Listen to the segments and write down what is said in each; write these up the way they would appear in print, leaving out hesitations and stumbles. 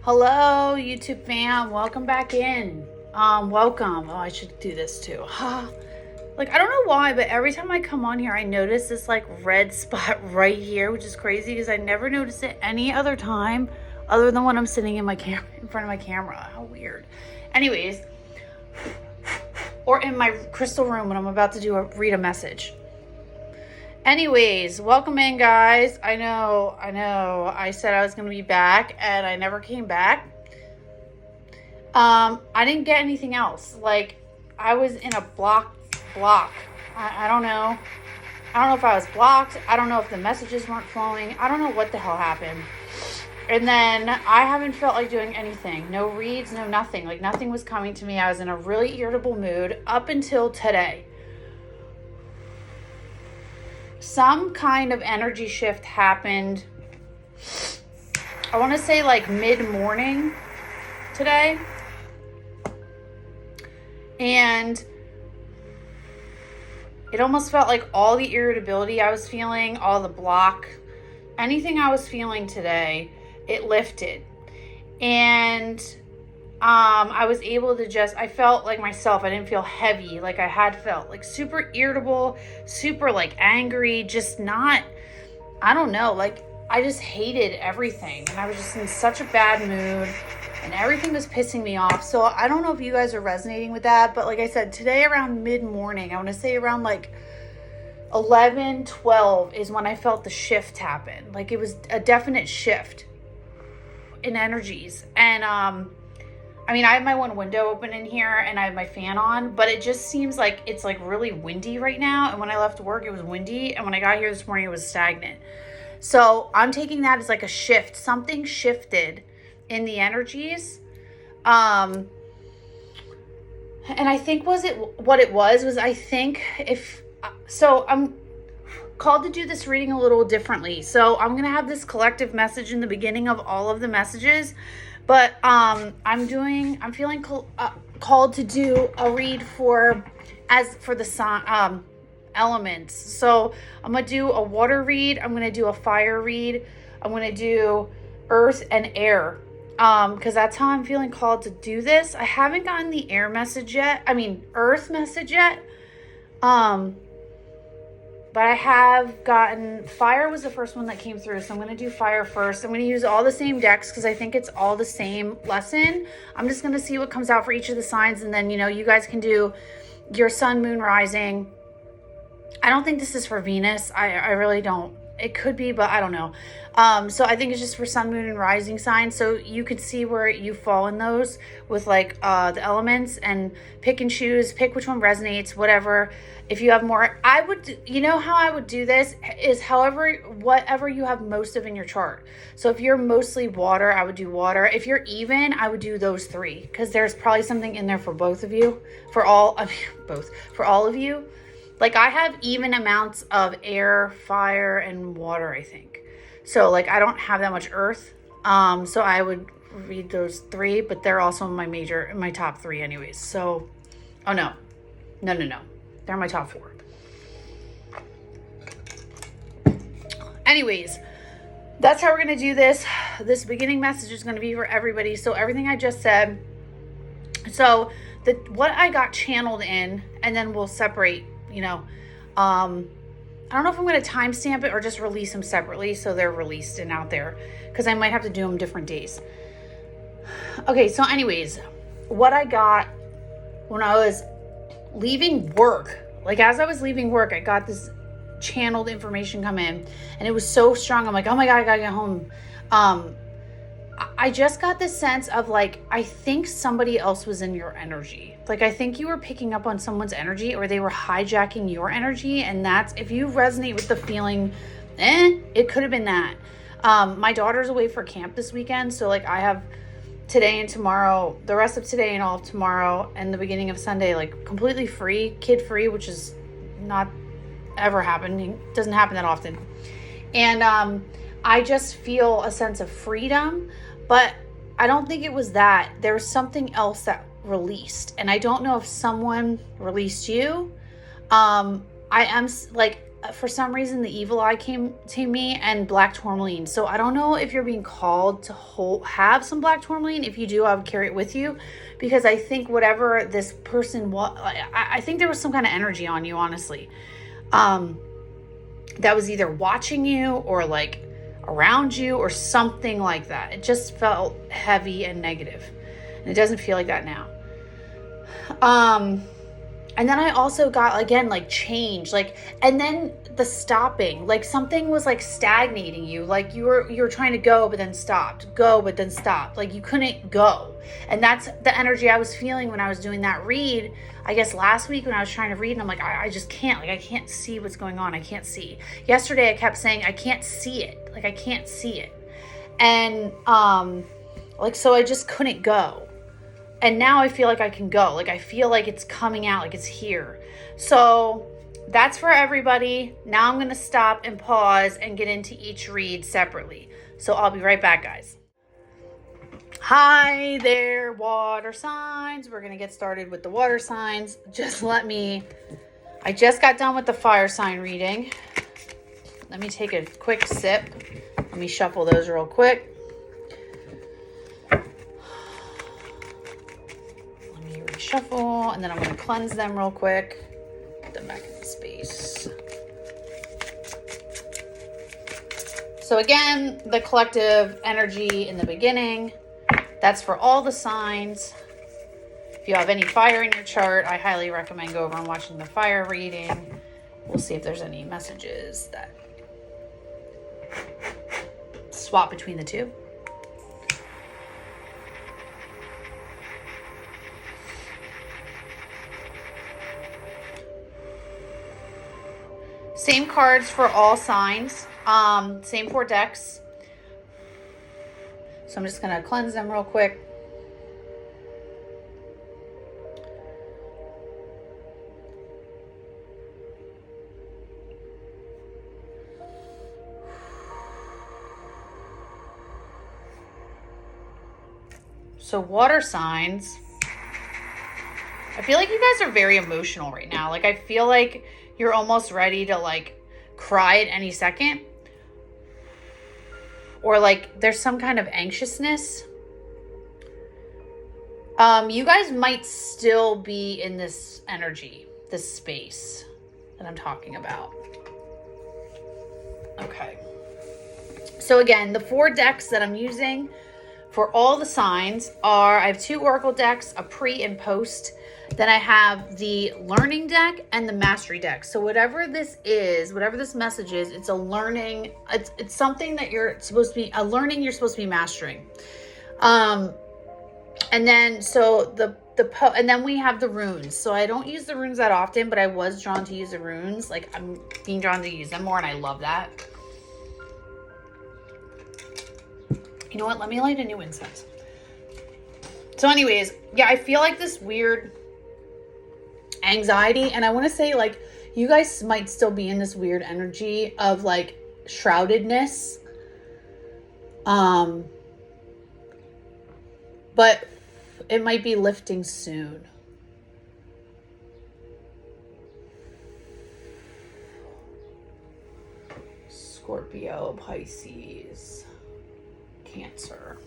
Hello, YouTube fam. Welcome back in. Welcome. Oh, I should do this too. Like, I don't know why, but every time I come on here, I notice this like red spot right here, which is crazy because I never notice it any other time other than when I'm sitting in front of my camera. How weird. Anyways, or in my crystal room when I'm about to read a message. Anyways, welcome in, guys. I know. I said I was going to be back, and I never came back. I didn't get anything else. Like, I was in a block. I don't know. I don't know if I was blocked. I don't know if the messages weren't flowing. I don't know what the hell happened. And then I haven't felt like doing anything. No reads, no nothing. Like, nothing was coming to me. I was in a really irritable mood up until today. Some kind of energy shift happened. I want to say like mid-morning today. And it almost felt like all the irritability I was feeling, all the block, anything I was feeling today, it lifted. And I was able to I felt like myself. I didn't feel heavy like I had felt, like super irritable, super like angry, just not, I don't know, like I just hated everything. And I was just in such a bad mood and everything was pissing me off. So I don't know if you guys are resonating with that, but like I said, today around mid-morning, I want to say around like 11, 12 is when I felt the shift happen. Like it was a definite shift in energies. And, I mean, I have my one window open in here and I have my fan on, but it just seems like it's like really windy right now. And when I left work, it was windy. And when I got here this morning, it was stagnant. So I'm taking that as like a shift. Something shifted in the energies. And I think what it was I think so I'm called to do this reading a little differently. So I'm going to have this collective message in the beginning of all of the messages. But I'm feeling called to do a read for the sun elements. So I'm gonna do a water read. I'm gonna do a fire read. I'm gonna do earth and air. Because that's how I'm feeling called to do this. I haven't gotten the earth message yet. But I have gotten, fire was the first one that came through. So I'm going to do fire first. I'm going to use all the same decks because I think it's all the same lesson. I'm just going to see what comes out for each of the signs. And then, you guys can do your sun, moon, rising. I don't think this is for Venus. I really don't. It could be, but I don't know. So I think it's just for sun, moon, and rising signs. So you could see where you fall in those with like the elements and pick and choose, pick which one resonates, whatever. If you have more, how I would do this is whatever you have most of in your chart. So if you're mostly water, I would do water. If you're even, I would do those three because there's probably something in there for both of you, for all of you. Like I have even amounts of air, fire, and water, I think. So like I don't have that much earth. So I would read those three, but they're also in my top three anyways. So, oh no. They're my top four. Anyways, that's how we're going to do this. This beginning message is going to be for everybody. So everything I just said. So what I got channeled in, and then we'll separate, I don't know if I'm going to timestamp it or just release them separately so they're released and out there because I might have to do them different days. Okay, so anyways, what I got when I was leaving work, like as I was leaving work, I got this channeled information come in and it was so strong. I'm like, oh my God, I gotta get home. I just got this sense of like, I think somebody else was in your energy. Like, I think you were picking up on someone's energy or they were hijacking your energy. And that's, if you resonate with the feeling, it could have been that. My daughter's away for camp this weekend. So like I have today and tomorrow, the rest of today and all of tomorrow and the beginning of Sunday, like completely free, kid free, which is not ever happening. Doesn't happen that often. And, I just feel a sense of freedom, but I don't think it was that. There was something else that released, and I don't know if someone released you. I am like, for some reason, the evil eye came to me and black tourmaline. So I don't know if you're being called to have some black tourmaline. If you do, I would carry it with you, because I think whatever this person was, I think there was some kind of energy on you, honestly. That was either watching you or like around you or something like that. It just felt heavy and negative. And it doesn't feel like that now. And then I also got, again, like change, like, and then the stopping, like something was like stagnating you. Like you were trying to go, but then stopped, go, but then stopped. Like you couldn't go. And that's the energy I was feeling when I was doing that read, I guess last week when I was trying to read, and I'm like, I just can't, like, I can't see what's going on. I can't see. Yesterday I kept saying, I can't see it. Like, I can't see it. And, like, so I just couldn't go. And now I feel like I can go. Like, I feel like it's coming out, like it's here. So that's for everybody. Now I'm going to stop and pause and get into each read separately. So I'll be right back, guys. Hi there, water signs. We're going to get started with the water signs. I just got done with the fire sign reading. Let me take a quick sip. Let me shuffle those real quick. Shuffle, and then I'm going to cleanse them real quick. Put them back in the space. So again, the collective energy in the beginning, that's for all the signs. If you have any fire in your chart, I highly recommend go over and watching the fire reading. We'll see if there's any messages that swap between the two. Same cards for all signs. Same 4 decks. So I'm just going to cleanse them real quick. So water signs. I feel like you guys are very emotional right now. Like, I feel like you're almost ready to like cry at any second. Or like there's some kind of anxiousness. You guys might still be in this energy, this space that I'm talking about. Okay. So again, the 4 decks that I'm using for all the signs are, I have 2 Oracle decks, a pre and post. Then I have the learning deck and the mastery deck. So whatever this is, whatever this message is, it's a learning, it's something that you're supposed to be, a learning you're supposed to be mastering. And then, so and then we have the runes. So I don't use the runes that often, but I was drawn to use the runes. Like, I'm being drawn to use them more, and I love that. You know what? Let me light a new incense. So anyways, yeah, I feel like this weird anxiety, and I want to say, like, you guys might still be in this weird energy of like shroudedness, but it might be lifting soon. Scorpio, Pisces, Cancer.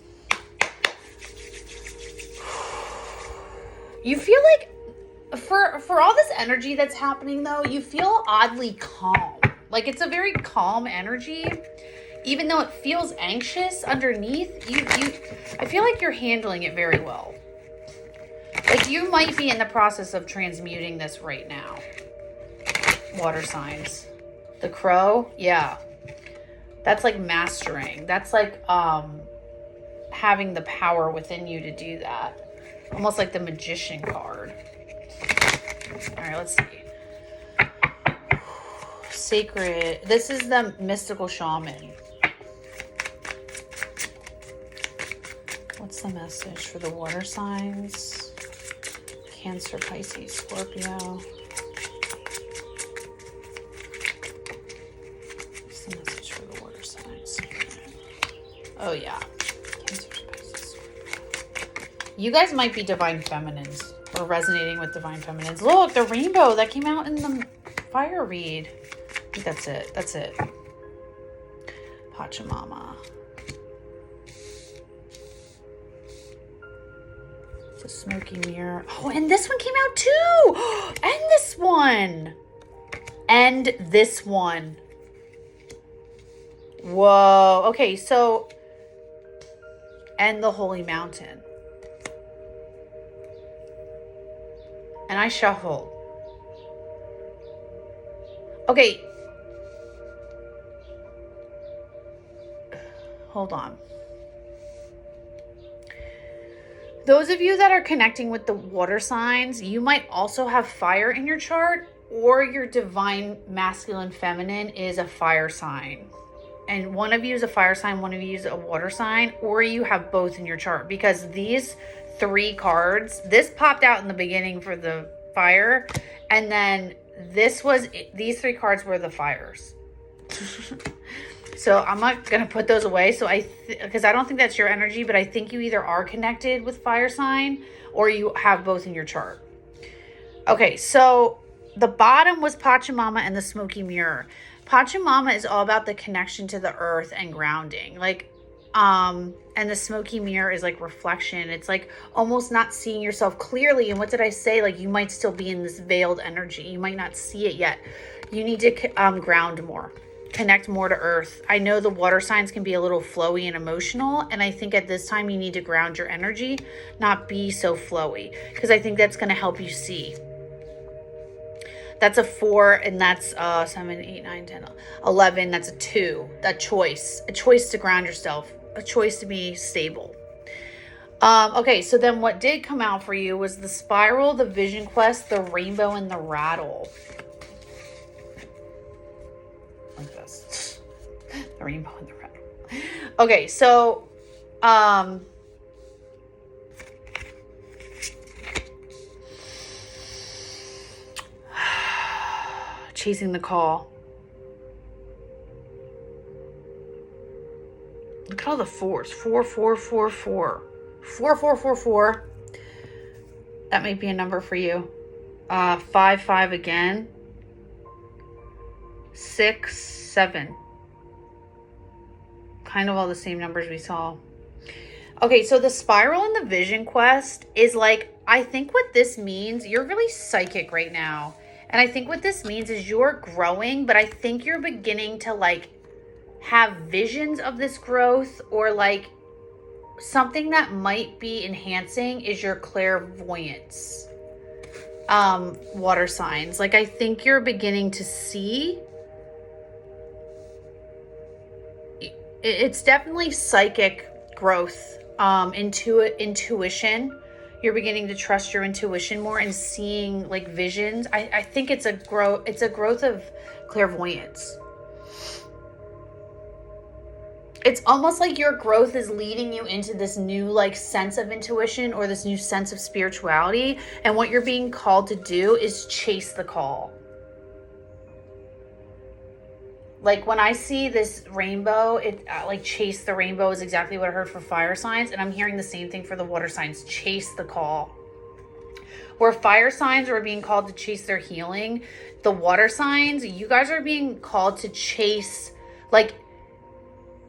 You feel like for all this energy that's happening, though, you feel oddly calm. Like, it's a very calm energy. Even though it feels anxious underneath, I feel like you're handling it very well. Like, you might be in the process of transmuting this right now. Water signs. The crow, yeah. That's like mastering. That's like having the power within you to do that. Almost like the magician card. All right, let's see. Sacred. This is the mystical shaman. What's the message for the water signs? Cancer, Pisces, Scorpio. What's the message for the water signs? Oh, yeah. Cancer, Pisces, Scorpio. You guys might be divine feminines or resonating with divine feminines. Look, the rainbow that came out in the fire read. think that's it. That's it. Pachamama. The smoky mirror. Oh, and this one came out too. And this one. And this one. Whoa. Okay, so. And the Holy Mountain. And I shuffled. Okay. Hold on. Those of you that are connecting with the water signs, you might also have fire in your chart, or your divine masculine feminine is a fire sign. And one of you is a fire sign, one of you is a water sign, or you have both in your chart, because these 3 cards, this popped out in the beginning for the fire, and then these 3 cards were the fires. So I'm not going to put those away. So because I don't think that's your energy, but I think you either are connected with fire sign or you have both in your chart. Okay. So the bottom was Pachamama and the smoky mirror. Pachamama is all about the connection to the earth and grounding. And the smoky mirror is like reflection. It's like almost not seeing yourself clearly. And what did I say? Like, you might still be in this veiled energy. You might not see it yet. You need to ground more. Connect more to earth. I know the water signs can be a little flowy and emotional, and I think at this time you need to ground your energy, not be so flowy, because I think that's going to help you see. That's a 4, and that's 7, 8, 9, 10, 11. That's a 2. A choice to ground yourself, a choice to be stable. Okay, so then what did come out for you was the spiral, the vision quest, the rainbow, and the rattle. Look at this. The rainbow and the rattle. Okay, so chasing the call. Look at all the 4s. 4, 4, 4, 4. 4, 4, 4, 4. That might be a number for you. 5, 5 again. 6, 7. Kind of all the same numbers we saw. Okay, so the spiral and the vision quest is like, I think what this means, you're really psychic right now. And I think what this means is you're growing, but I think you're beginning to like have visions of this growth, or like something that might be enhancing is your clairvoyance. Water signs. Like, I think you're beginning to see. It's definitely psychic growth, intuition. You're beginning to trust your intuition more and seeing like visions. I think it's a growth of clairvoyance. It's almost like your growth is leading you into this new like sense of intuition, or this new sense of spirituality. And what you're being called to do is chase the call. Like, when I see this rainbow, it like chase the rainbow is exactly what I heard for fire signs. And I'm hearing the same thing for the water signs. Chase the call. Where fire signs are being called to chase their healing, the water signs, you guys are being called to chase, like,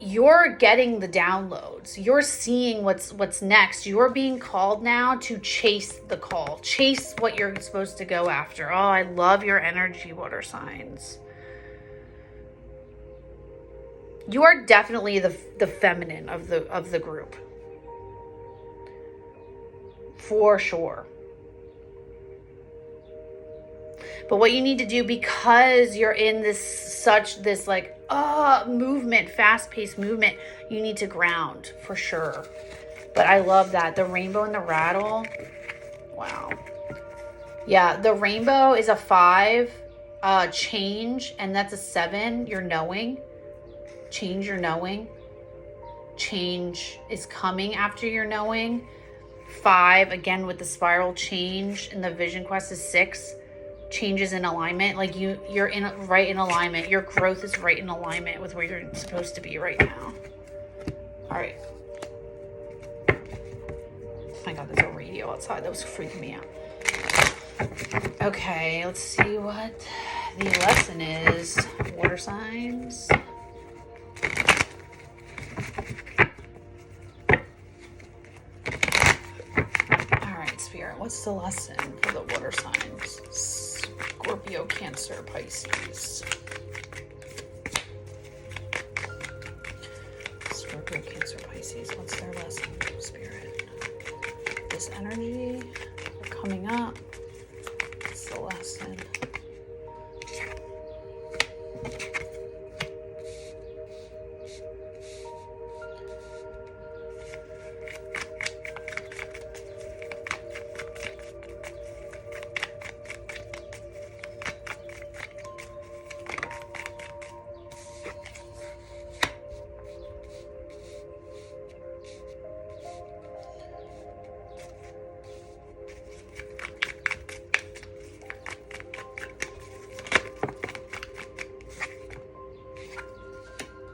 you're getting the downloads. You're seeing what's next. You're being called now to chase the call. Chase what you're supposed to go after. Oh, I love your energy, water signs. You are definitely the feminine of the group. For sure. But what you need to do, because you're in this like movement, fast-paced movement, you need to ground for sure. But I love that. The rainbow and the rattle. Wow. Yeah, the rainbow is a 5, change, and that's a 7. You're knowing. Change your knowing. Change is coming after your knowing. 5, again with the spiral, change, and the vision quest is 6. Changes in alignment. Like, you're right in alignment. Your growth is right in alignment with where you're supposed to be right now. All right. Oh my God, there's a radio outside. That was freaking me out. Okay, let's see what the lesson is water signs. All right, Spirit, what's the lesson for the water signs? Scorpio, Cancer, Pisces. Scorpio, Cancer, Pisces. What's their lesson, Spirit? This energy coming up. What's the lesson?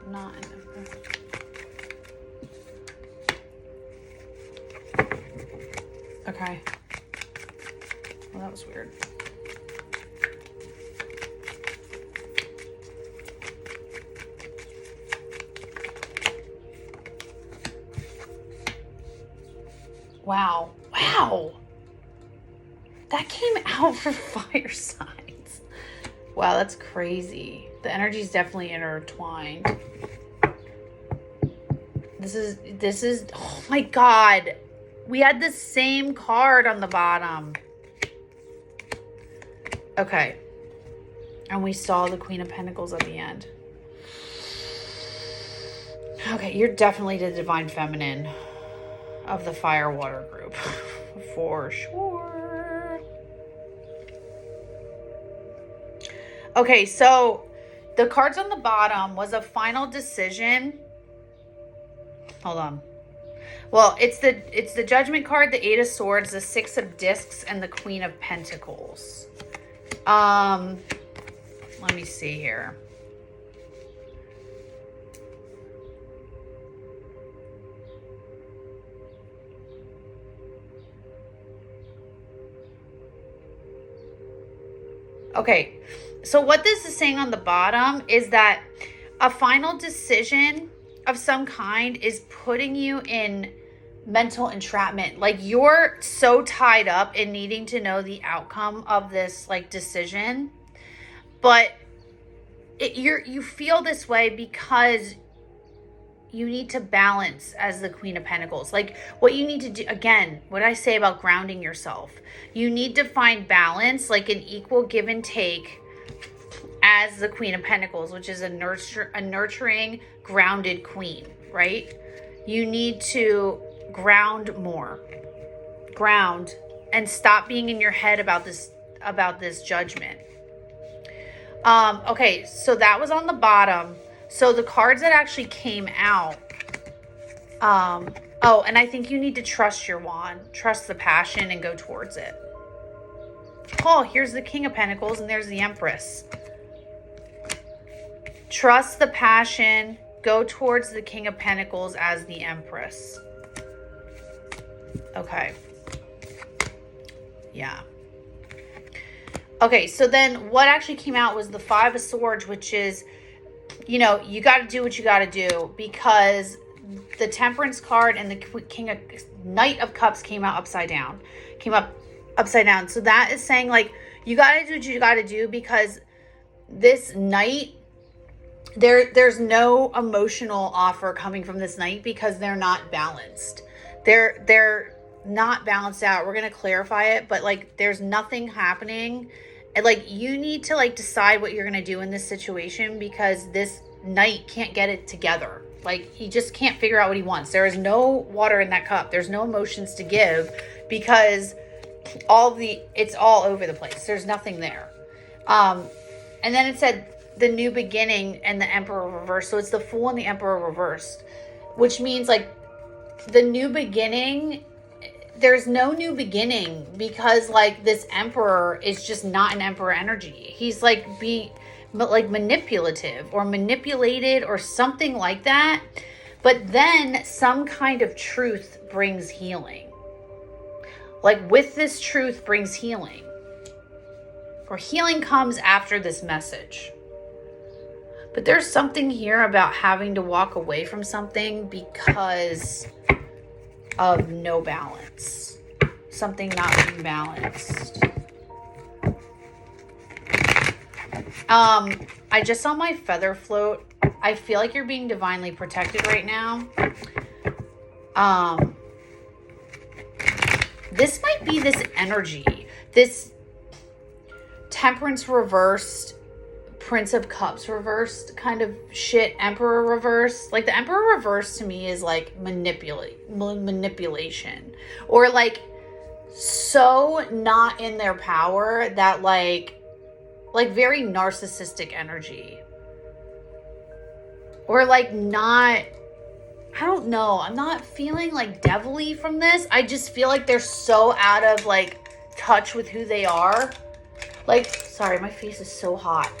Not an Emperor. Okay. Well, that was weird. Wow. Wow. That came out for fire signs. Wow, that's crazy. The energy's definitely intertwined. This is, oh my God. We had the same card on the bottom. Okay. And we saw the Queen of Pentacles at the end. Okay, you're definitely the Divine Feminine of the Fire Water group. For sure. Okay, so the cards on the bottom was a final decision. Hold on. Well, it's the Judgment card, the Eight of Swords, the Six of Discs, and the Queen of Pentacles. Let me see here. Okay, so what this is saying on the bottom is that a final decision of some kind is putting you in mental entrapment. Like, you're so tied up in needing to know the outcome of this like decision, but you feel this way because you need to balance as the Queen of Pentacles. Like, what you need to do, again, what I say about grounding yourself, you need to find balance, like an equal give and take as the Queen of Pentacles, which is a nurturing, grounded queen, right? You need to ground more. Ground and stop being in your head about this judgment. Okay, so that was on the bottom. So the cards that actually came out, oh, and I think you need to trust your wand, trust the passion, and go towards it. Oh, here's the King of Pentacles, and there's the Empress. Trust the passion, go towards the King of Pentacles as the Empress. Okay. Yeah. Okay, so then what actually came out was the Five of Swords, which is, you know, you got to do what you got to do, because the Temperance card and the Knight of Cups came up upside down. So that is saying, like, you got to do what you got to do, because this Knight, there's no emotional offer coming from this Knight, because they're not balanced. They're not balanced out. We're going to clarify it, but like, there's nothing happening. And like, you need to like decide what you're going to do in this situation, because this Knight can't get it together. Like, he just can't figure out what he wants. There is no water in that cup. There's no emotions to give, because it's all over the place. There's nothing there. And then it said the New Beginning and the Emperor reversed. So it's the Fool and the Emperor reversed, which means like the new beginning, there's no new beginning, because like this Emperor is just not an Emperor energy. He's like being like manipulative or manipulated or something like that. But then some kind of truth brings healing. Like, with this truth brings healing. or healing comes after this message. But there's something here about having to walk away from something because of no balance. Something not being balanced. I just saw my feather float. I feel like you're being divinely protected right now. This might be this energy. This Temperance reversed, Prince of Cups reversed kind of shit, Emperor reversed. Like the Emperor reversed to me is like manipulation. Or like so not in their power that like very narcissistic energy. Or like not, I don't know. I'm not feeling like devilly from this. I just feel like they're so out of like touch with who they are. Like, sorry, my face is so hot.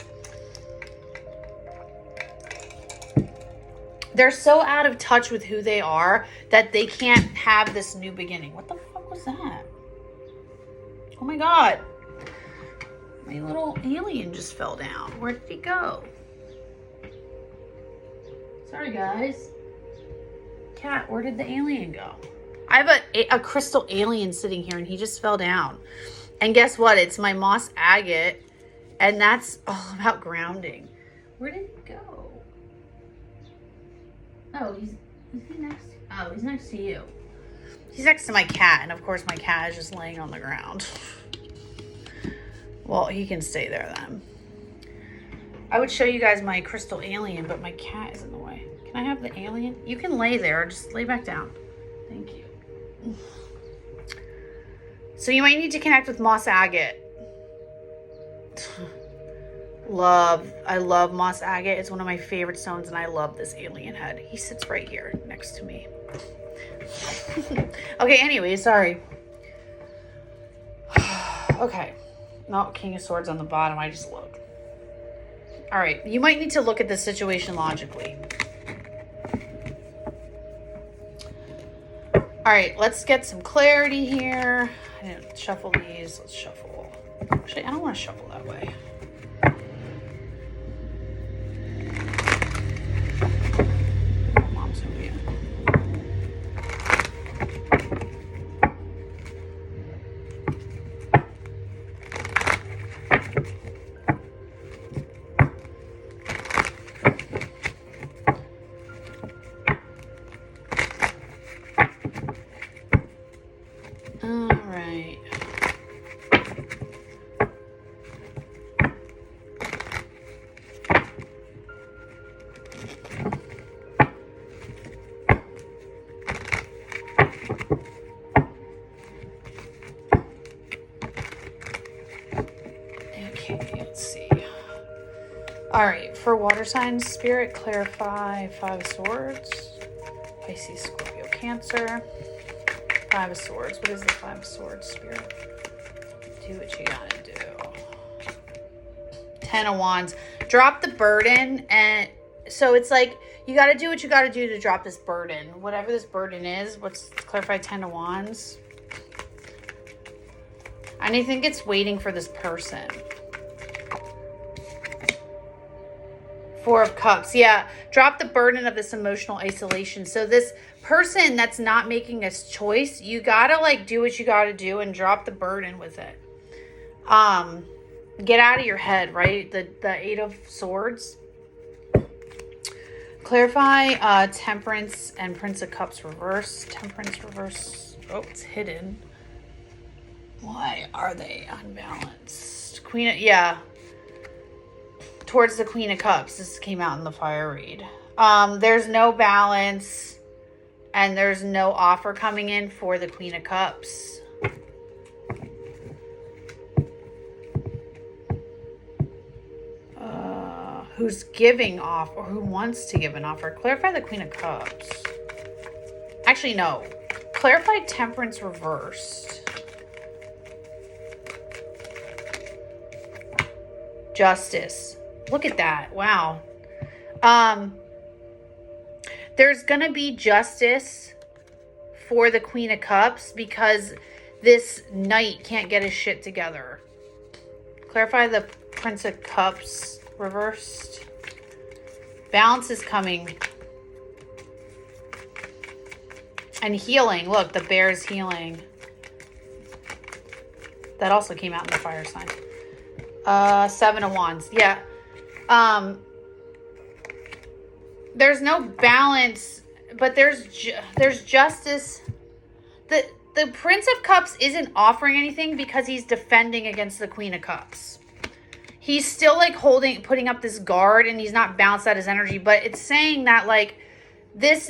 They're so out of touch with who they are that they can't have this new beginning. What the fuck was that? Oh my God. My little alien just fell down. Where did he go? Sorry, guys. Cat, where did the alien go? I have a crystal alien sitting here and he just fell down. And guess what? It's my moss agate. And that's all about grounding. Where did he go? Oh, he's next to you. He's next to my cat. And of course my cat is just laying on the ground. Well, he can stay there then. I would show you guys my crystal alien, but my cat is in the way. Can I have the alien? You can lay there. Just lay back down. Thank you. So you might need to connect with moss agate. I love moss agate. It's one of my favorite stones, and I love this alien head. He sits right here next to me. Okay, anyway, sorry. Okay. No, King of Swords on the bottom. I just looked. All right, you might need to look at this situation logically. All right, let's get some clarity here. I didn't shuffle these. Let's shuffle. Actually, I don't want to shuffle that way. Mom's over here. All right, for water signs, Spirit, clarify 5 of Swords. Pisces, Scorpio, Cancer. 5 of Swords. What is the 5 of Swords, Spirit? Do what you gotta do. 10 of Wands. Drop the burden. And so it's like, you gotta do what you gotta do to drop this burden. Whatever this burden is, let's clarify 10 of Wands. And I think it's waiting for this person. 4 of Cups. Yeah. Drop the burden of this emotional isolation. So this person that's not making a choice, you gotta like do what you gotta do and drop the burden with it. Get out of your head, right? The 8 of Swords. Clarify Temperance and Prince of Cups reverse. Temperance reverse. Oh, it's hidden. Why are they unbalanced? Queen of, yeah. Towards the Queen of Cups. This came out in the fire read. There's no balance and there's no offer coming in for the Queen of Cups. Who's giving off or who wants to give an offer? Clarify the Queen of Cups. Actually, no. Clarify Temperance reversed. Justice. Look at that. Wow. There's going to be justice for the Queen of Cups because this knight can't get his shit together. Clarify the Prince of Cups reversed. Balance is coming. And healing. Look, the bear is healing. That also came out in the fire sign. 7 of Wands. Yeah. There's no balance, but there's justice. The Prince of Cups isn't offering anything because he's defending against the Queen of Cups. He's still like putting up this guard, and he's not balanced out his energy, but it's saying that like this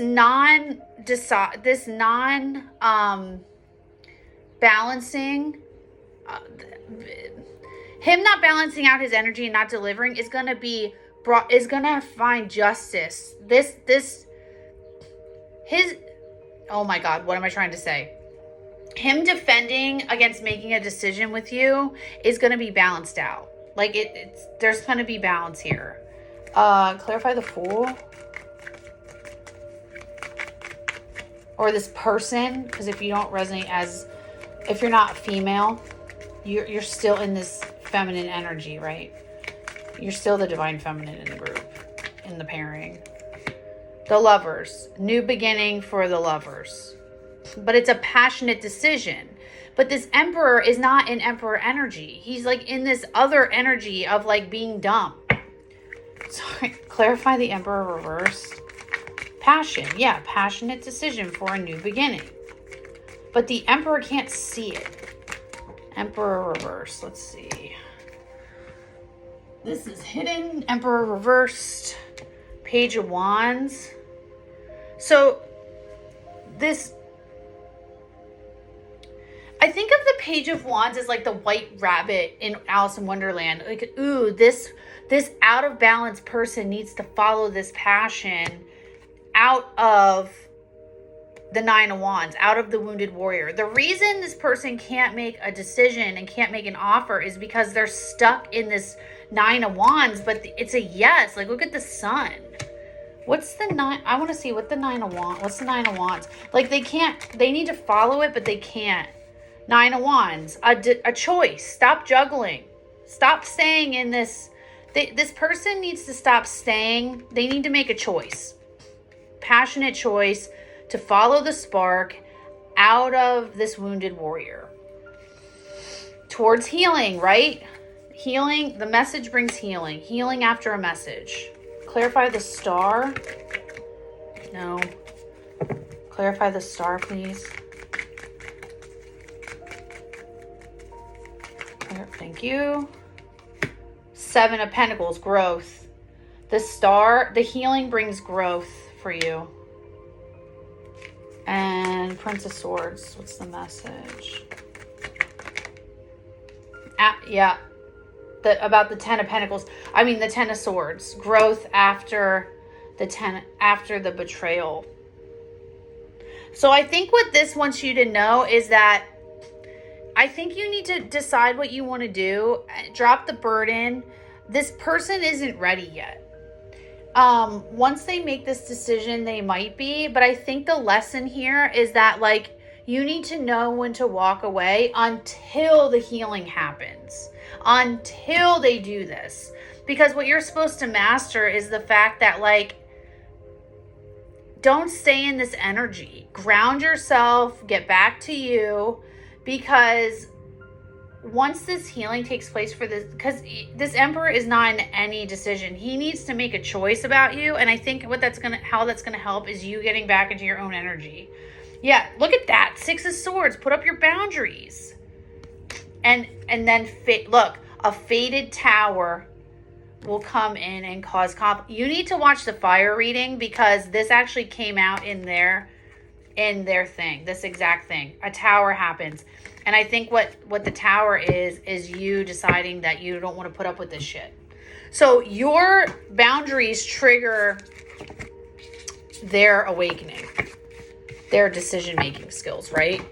balancing, him not balancing out his energy and not delivering is going to find justice. Oh my God, what am I trying to say? Him defending against making a decision with you is going to be balanced out. Like there's going to be balance here. Clarify the Fool. Or this person, because if you don't resonate if you're not female, you're still in this feminine energy, right? You're still the divine feminine in the group, in the pairing. The Lovers. New beginning for the Lovers. But it's a passionate decision. But this Emperor is not in Emperor energy. He's like in this other energy of like being dumb. Sorry. Clarify the Emperor reversed. Passion. Yeah, passionate decision for a new beginning. But the Emperor can't see it. Emperor reversed. Let's see. This is hidden. Emperor reversed. Page of Wands. So I think of the Page of Wands as like the white rabbit in Alice in Wonderland. Like, ooh, this out of balance person needs to follow this passion out of the 9 of Wands, out of the Wounded Warrior. The reason this person can't make a decision and can't make an offer is because they're stuck in this 9 of Wands, but it's a yes. Like, look at the Sun. What's the 9? I want to see what the 9 of Wands. What's the 9 of Wands? Like, they need to follow it, but they can't. 9 of Wands, a choice. Stop juggling. Stop staying in this. This person needs to stop staying. They need to make a choice. Passionate choice to follow the spark out of this Wounded Warrior towards healing, right? Healing. The message brings healing. Healing after a message. Clarify the Star. No. Clarify the Star, please. Thank you. 7 of Pentacles, growth. The Star, the healing brings growth for you. And Prince of Swords, what's the message? Yeah. About the 10 of Pentacles. I mean the 10 of Swords. Growth after the betrayal. So I think what this wants you to know is that I think you need to decide what you want to do. Drop the burden. This person isn't ready yet. Once they make this decision, they might be. But I think the lesson here is that, like, you need to know when to walk away until the healing happens. Until they do this. Because what you're supposed to master is the fact that, like, don't stay in this energy. Ground yourself. Get back to you. Because once this healing takes place for this, because this Emperor is not in any decision. He needs to make a choice about you. And I think how that's gonna help is you getting back into your own energy. Yeah, look at that. 6 of Swords. Put up your boundaries. And then look, a faded tower will come in and cause you need to watch the fire reading, because this actually came out in their thing, this exact thing. A tower happens. And I think what the tower is you deciding that you don't want to put up with this shit. So your boundaries trigger their awakening, their decision-making skills, right?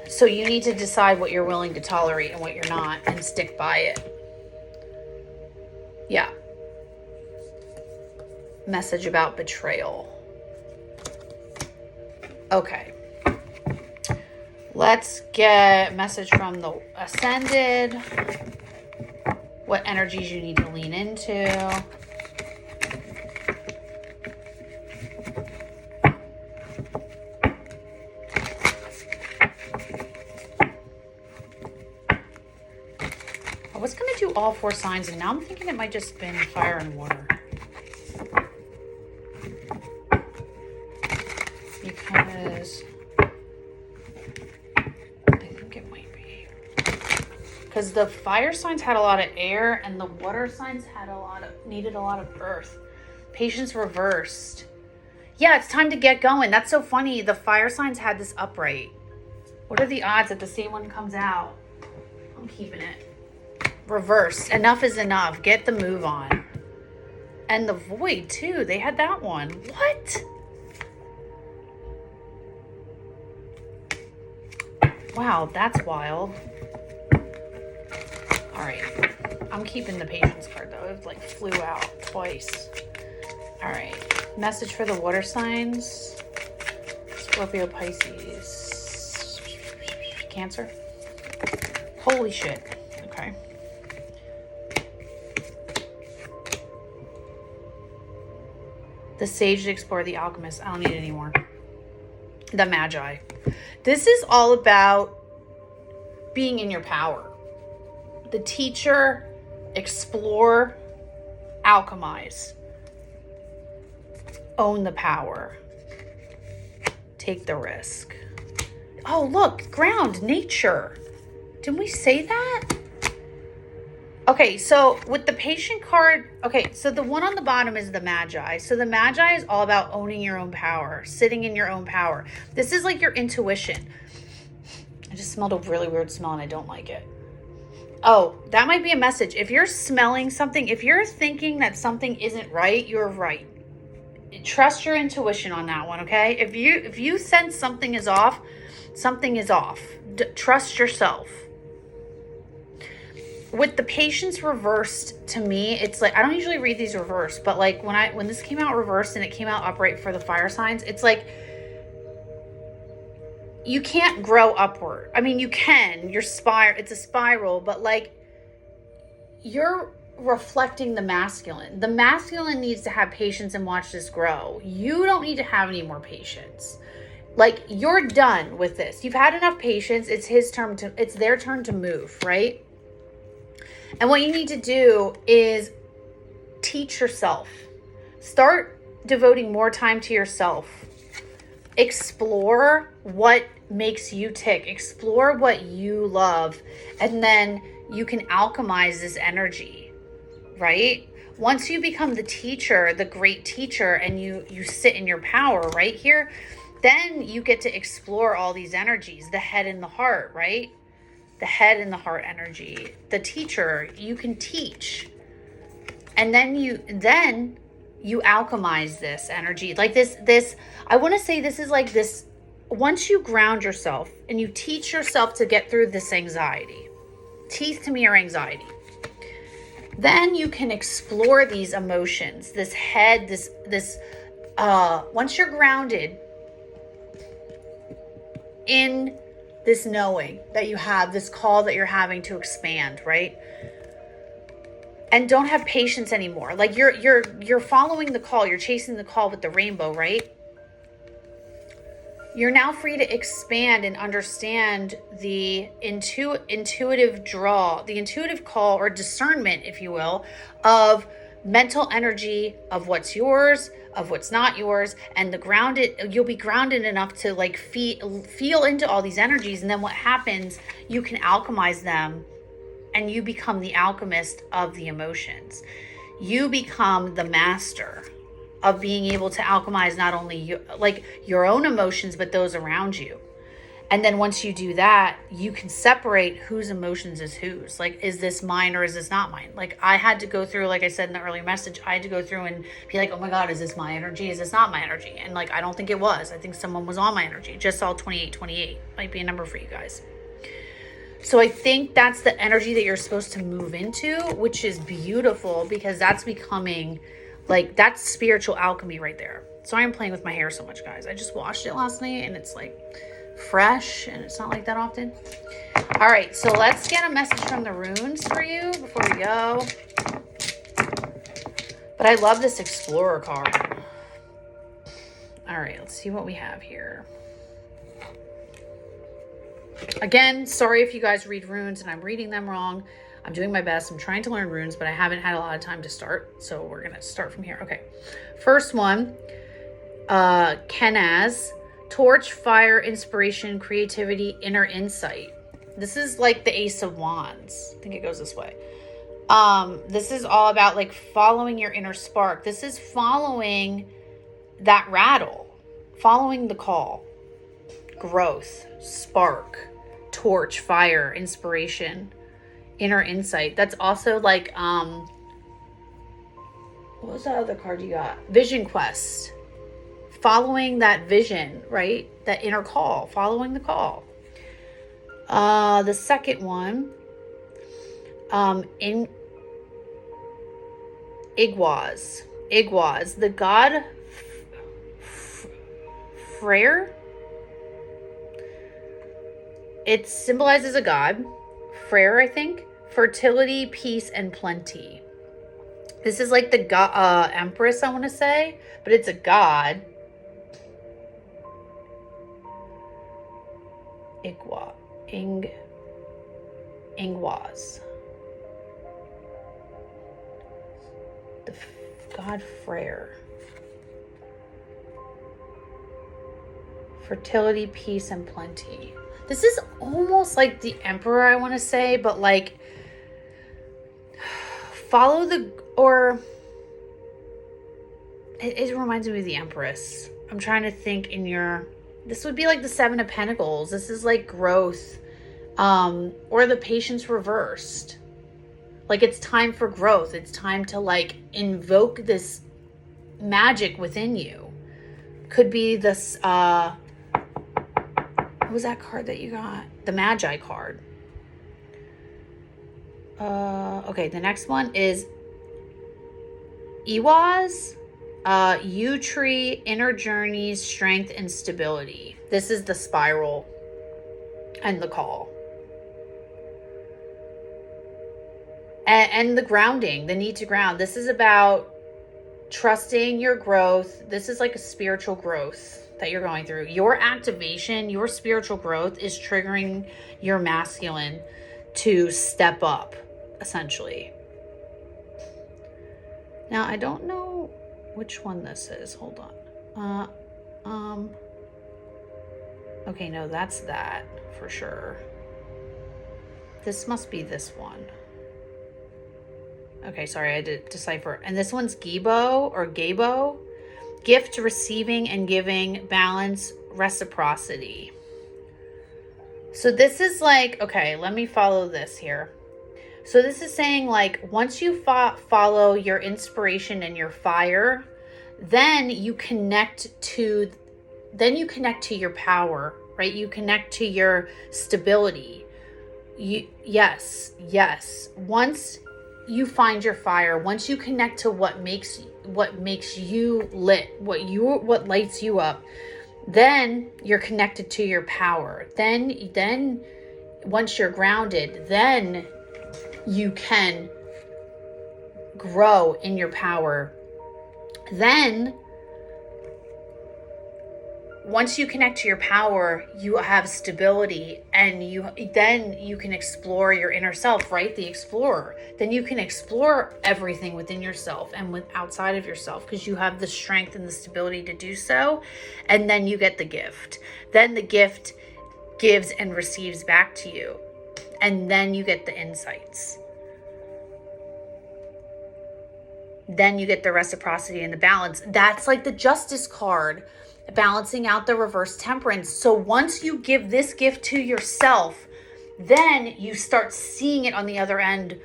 So you need to decide what you're willing to tolerate and what you're not, and stick by it. Yeah. Message about betrayal. Okay. Let's get a message from the Ascended. What energies you need to lean into. I was going to do all 4 signs, and now I'm thinking it might just been fire and water. Because I think it might be. Because the fire signs had a lot of air, and the water signs had needed a lot of earth. Patience reversed. Yeah, it's time to get going. That's so funny. The fire signs had this upright. What are the odds that the same one comes out? I'm keeping it. Reverse. Enough is enough. Get the move on. And the void too. They had that one. What? Wow, that's wild. All right. I'm keeping the patience card though. It like flew out twice. All right. Message for the water signs. Scorpio, Pisces, Cancer. Holy shit. Okay. The Sage, the Explorer, the Alchemist. I don't need it anymore. The Magi. This is all about being in your power. The Teacher, explore, alchemize. Own the power. Take the risk. Oh, look, ground, nature. Didn't we say that? Okay, so with the Patient card, okay, so the one on the bottom is the Magi. So the Magi is all about owning your own power, sitting in your own power. This is like your intuition. I just smelled a really weird smell and I don't like it. Oh, that might be a message. If you're smelling something, if you're thinking that something isn't right, you're right. Trust your intuition on that one, okay? If you sense something is off, something is off. Trust yourself. With the Patience reversed, to me, it's like, I don't usually read these reversed, but like when this came out reversed and it came out upright for the fire signs, it's like you can't grow upward. I mean, you can. It's a spiral, but like you're reflecting the masculine. The masculine needs to have patience and watch this grow. You don't need to have any more patience. Like, you're done with this. You've had enough patience. It's their turn to move, right? And what you need to do is teach yourself. Start devoting more time to yourself. Explore what makes you tick. Explore what you love. And then you can alchemize this energy, right? Once you become the teacher, the great teacher, and you sit in your power right here, then you get to explore all these energies, the head and the heart, right? The head and the heart energy. The teacher, you can teach. And then you alchemize this energy. Like this, I want to say this is like this, once you ground yourself and you teach yourself to get through this anxiety, teeth to me are anxiety, then you can explore these emotions, this head, once you're grounded in this knowing that you have, this call that you're having to expand, right? And don't have patience anymore. Like you're following the call, you're chasing the call with the rainbow, right? You're now free to expand and understand the intuitive draw, the intuitive call or discernment, if you will, of mental energy, of what's yours, of what's not yours, and you'll be grounded enough to like feel into all these energies. And then what happens, you can alchemize them and you become the alchemist of the emotions. You become the master of being able to alchemize not only your own emotions, but those around you. And then once you do that, you can separate whose emotions is whose. Like, is this mine or is this not mine? Like, I had to go through, like I said in the earlier message, I had to go through and be like, oh my God, is this my energy? Is this not my energy? And like, I don't think it was. I think someone was on my energy. Just saw 2828. Might be a number for you guys. So I think that's the energy that you're supposed to move into, which is beautiful because that's becoming like, that's spiritual alchemy right there. So I'm playing with my hair so much, guys. I just washed it last night and it's like fresh, and it's not like that often. All right, so let's get a message from the runes for you before we go. But I love this Explorer card. All right, let's see what we have here. Again, sorry if you guys read runes and I'm reading them wrong. I'm doing my best. I'm trying to learn runes, but I haven't had a lot of time to start. So we're going to start from here. Okay. First one, Kenaz, torch, fire, inspiration, creativity, inner insight. This is like the Ace of Wands. I think it goes this way. This is all about like following your inner spark. This is following that rattle, following the call, growth, spark, torch, fire, inspiration, inner insight. That's also like, what was that other card you got? Vision quest, following that vision, right? That inner call, following the call. The second one, in Igwaz, the god Freyr. It symbolizes a god, Freyr, I think. Fertility, peace, and plenty. This is like the empress, I want to say, but it's a god. Ingwaz. The god Freyr. Fertility, peace, and plenty. This is almost like the emperor, I want to say, but like follow the, or it reminds me of the empress. I'm trying to think in your, this would be like the Seven of Pentacles. This is like growth, or the Patience reversed. Like it's time for growth. It's time to like invoke this magic within you. Could be this, what was that card that you got? The Magi card. Okay, the next one is Iwaz, Yew Tree, Inner Journeys, Strength, and Stability. This is the spiral and the call. And the grounding, the need to ground. This is about trusting your growth. This is like a spiritual growth that you're going through. Your activation, your spiritual growth is triggering your masculine to step up, essentially. Now, I don't know which one this is. Hold on. Okay, no, that's that for sure. This must be this one. Okay, sorry, I had to decipher. And this one's Gebo or Gabo. Gift, receiving and giving, balance, reciprocity. So this is like, okay, let me follow this here. So this is saying like, once you follow your inspiration and your fire, then you connect to your power, right? You connect to your stability. Yes. Once you find your fire, once you connect to what makes you lit, what lights you up, then you're connected to your power. Then once you're grounded, then you can grow in your power. Then once you connect to your power, you have stability, and then you can explore your inner self, right? The explorer. Then you can explore everything within yourself and outside of yourself, because you have the strength and the stability to do so. And then you get the gift. Then the gift gives and receives back to you. And then you get the insights. Then you get the reciprocity and the balance. That's like the Justice card, balancing out the reverse temperance. So once you give this gift to yourself, then you start seeing it on the other end,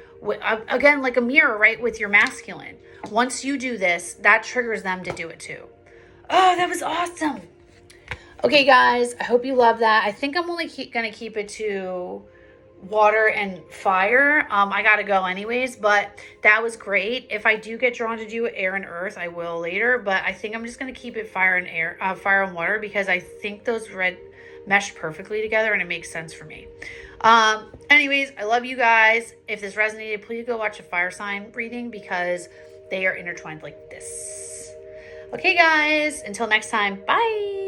again, like a mirror, right? With your masculine. Once you do this, that triggers them to do it too. Oh, that was awesome. Okay, guys, I hope you love that. I think I'm only going to keep it to water and fire. I gotta go anyways, but that was great. If I do get drawn to do air and earth, I will later, but I think I'm just gonna keep it fire and air, fire and water, because I think those red mesh perfectly together, and it makes sense for me. Anyways, I love you guys. If this resonated, please go watch a fire sign reading because they are intertwined like this. Okay, guys, until next time, bye.